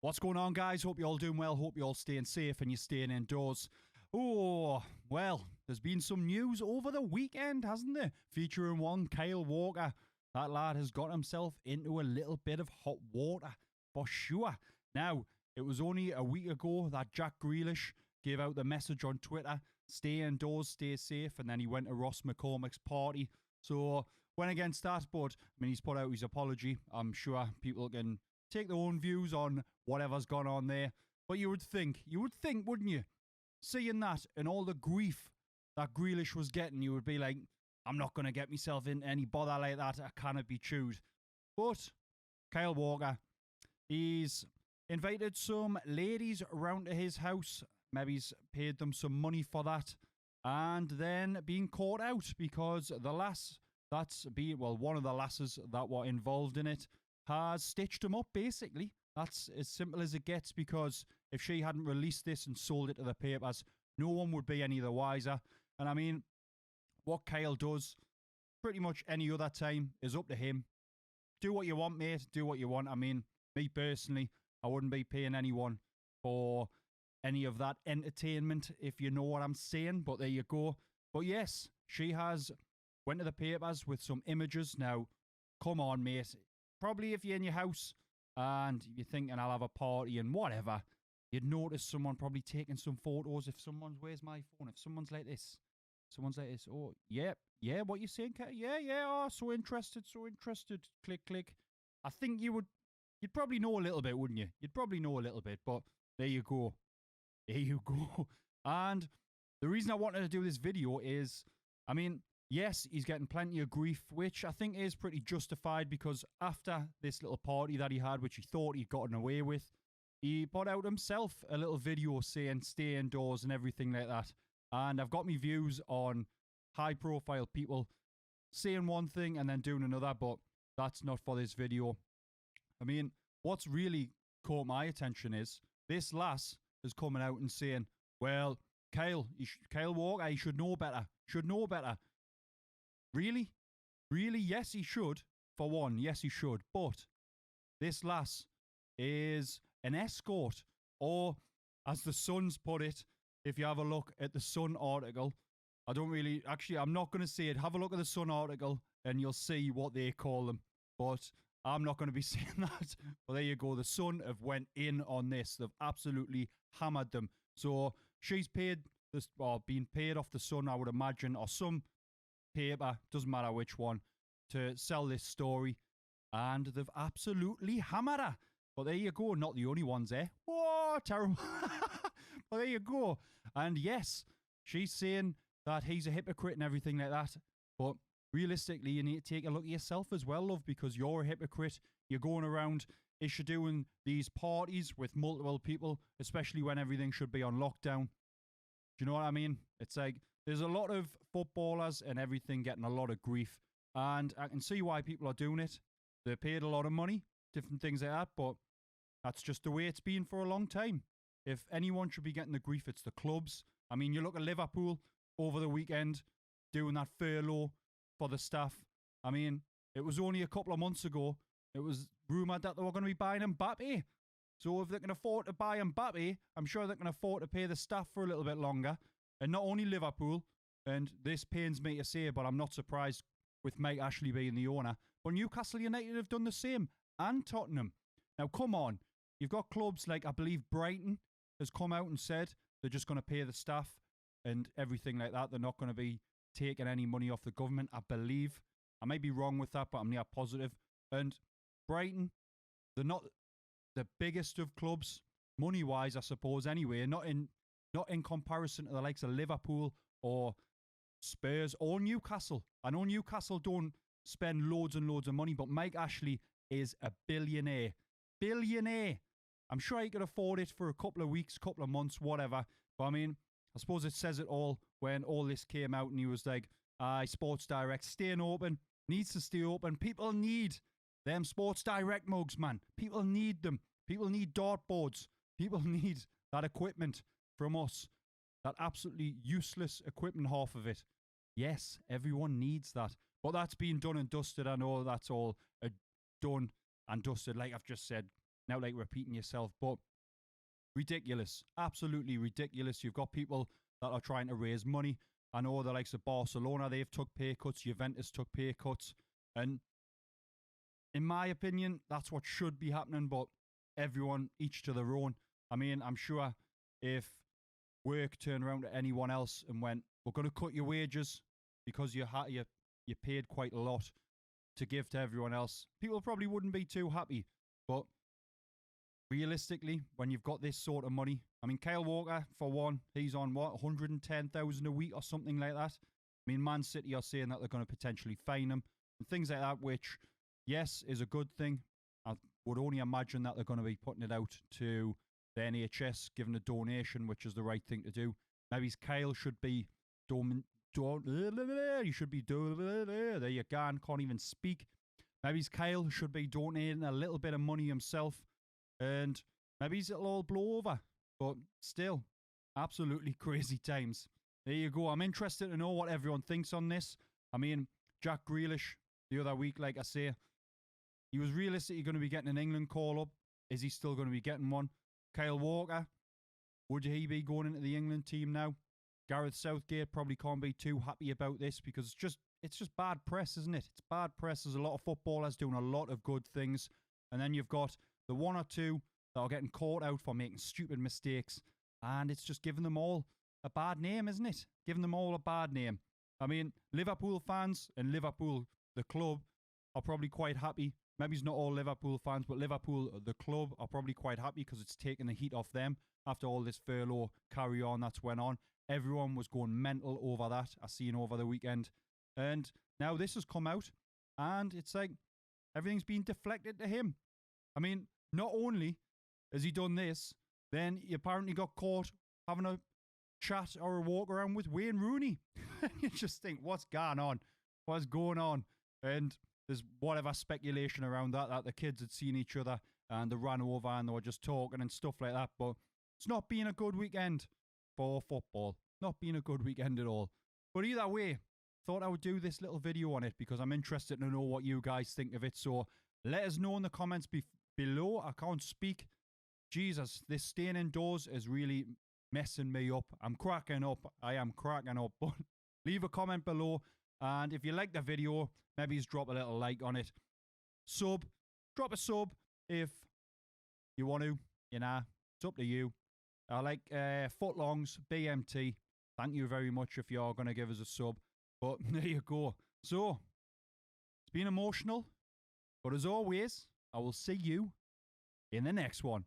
What's going on, guys? Hope you're all doing well. Hope you're all staying safe and you're staying indoors. Oh, well, there's been some news over the weekend, hasn't there? Featuring one Kyle Walker. That lad has got himself into a little bit of hot water, for sure. Now, it was only a week ago that Jack Grealish gave out the message on Twitter, stay indoors, stay safe, and then he went to Ross McCormack's party. So, went against that, but, he's put out his apology. I'm sure people can take their own views on whatever's gone on there. But you would think, wouldn't you? Seeing that and all the grief that Grealish was getting, you would be like, I'm not going to get myself in any bother like that. I cannot be chewed. But Kyle Walker, he's invited some ladies around to his house. Maybe he's paid them some money for that. And then being caught out because the lass, one of the lasses that were involved in it, has stitched him up, basically. That's as simple as it gets, because if she hadn't released this and sold it to the papers, no one would be any the wiser. And what Kyle does pretty much any other time is up to him. Do what you want, mate. Do what you want. Me personally, I wouldn't be paying anyone for any of that entertainment, if you know what I'm saying. But there you go. But yes, she has went to the papers with some images. Now, come on, mate. Probably if you're in your house and you're thinking I'll have a party and whatever, you'd notice someone probably taking some photos. If someone's, where's my phone? If someone's like this, oh, yeah, what you saying, Kat? Yeah, oh, so interested, click, click. I think you'd probably know a little bit, wouldn't you? You'd probably know a little bit, but there you go. And the reason I wanted to do this video is, yes, he's getting plenty of grief, which I think is pretty justified, because after this little party that he had, which he thought he'd gotten away with, he put out himself a little video saying stay indoors and everything like that. And I've got my views on high-profile people saying one thing and then doing another, but that's not for this video. What's really caught my attention is this lass is coming out and saying, well, Kyle Walker, he should know better. Really? Yes, he should. For one, yes, he should. But this lass is an escort. Or, as the Sun's put it, if you have a look at the Sun article, I'm not going to say it. Have a look at the Sun article and you'll see what they call them. But I'm not going to be saying that. But there you go. The Sun have went in on this. They've absolutely hammered them. So she's paid this, or been paid off the Sun, I would imagine, or some paper, doesn't matter which one, to sell this story, and they've absolutely hammered her. But there you go, not the only ones there. Whoa, terrible. But there you go. And yes, she's saying that he's a hypocrite and everything like that, but realistically, you need to take a look at yourself as well, love, because you're a hypocrite. You're going around doing these parties with multiple people, especially when everything should be on lockdown. Do you know what I mean? It's like, there's a lot of footballers and everything getting a lot of grief, and I can see why people are doing it. They're paid a lot of money, different things like that, but that's just the way it's been for a long time. If anyone should be getting the grief, it's the clubs. You look at Liverpool over the weekend doing that furlough for the staff. It was only a couple of months ago, it was rumoured that they were going to be buying Mbappe. So if they can afford to buy Mbappe, I'm sure they can afford to pay the staff for a little bit longer. And not only Liverpool, and this pains me to say, but I'm not surprised with Mike Ashley being the owner, but Newcastle United have done the same, and Tottenham. Now, come on. You've got clubs like, I believe Brighton has come out and said they're just going to pay the staff and everything like that. They're not going to be taking any money off the government, I believe. I may be wrong with that, but I'm near positive. And Brighton, they're not the biggest of clubs, money-wise, I suppose, anyway. Not in comparison to the likes of Liverpool or Spurs or Newcastle. I know Newcastle don't spend loads and loads of money, but Mike Ashley is a billionaire. I'm sure he could afford it for a couple of weeks, couple of months, whatever. But I suppose it says it all when all this came out and he was like, Sports Direct, staying open, needs to stay open. People need them Sports Direct mugs, man. People need them. People need dartboards. People need that equipment from us. That absolutely useless equipment, half of it. Yes, everyone needs that. But that's been done and dusted. I know that's all done and dusted, like I've just said. now like repeating yourself, but ridiculous. Absolutely ridiculous. You've got people that are trying to raise money. I know the likes of Barcelona, they've took pay cuts. Juventus took pay cuts. And in my opinion, that's what should be happening, but everyone, each to their own. I mean, I'm sure if work turned around to anyone else and went, we're going to cut your wages because you paid quite a lot to give to everyone else, people probably wouldn't be too happy. But realistically, when you've got this sort of money, I mean, Kyle Walker, for one, he's on, what, 110,000 a week or something like that? I mean, Man City are saying that they're going to potentially fine him and things like that, which, yes, is a good thing. I would only imagine that they're going to be putting it out to the NHS, giving a donation, which is the right thing to do. Maybe Kyle should be you should be there you go, can't even speak. Maybe Kyle should be donating a little bit of money himself, and maybe it'll all blow over. But still, absolutely crazy times. There you go. I'm interested to know what everyone thinks on this. I mean, Jack Grealish the other week, like I say, he was realistically going to be getting an England call-up. Is he still going to be getting one? Kyle Walker, would he be going into the England team now? Gareth Southgate probably can't be too happy about this because it's just bad press, isn't it? It's bad press. There's a lot of footballers doing a lot of good things, and then you've got the one or two that are getting caught out for making stupid mistakes, and it's just giving them all a bad name, isn't it? Giving them all a bad name. I mean, Liverpool fans and Liverpool, the club, are probably quite happy. Maybe it's not all Liverpool fans, but Liverpool, the club, are probably quite happy because it's taken the heat off them after all this furlough carry-on that's went on. Everyone was going mental over that, I seen over the weekend. And now this has come out, and it's like everything's been deflected to him. I mean, not only has he done this, then he apparently got caught having a chat or a walk around with Wayne Rooney. You just think, what's going on? What's going on? And there's whatever speculation around that the kids had seen each other and they ran over and they were just talking and stuff like that. But it's not been a good weekend for football. Not been a good weekend at all. But either way, thought I would do this little video on it because I'm interested to know what you guys think of it. So let us know in the comments below. I can't speak. Jesus, this staying indoors is really messing me up. I'm cracking up. I am cracking up. But leave a comment below. And if you like the video, maybe just drop a little like on it. Drop a sub if you want to. You know, it's up to you. I like Footlongs, BMT. Thank you very much if you're going to give us a sub. But there you go. So, it's been emotional. But as always, I will see you in the next one.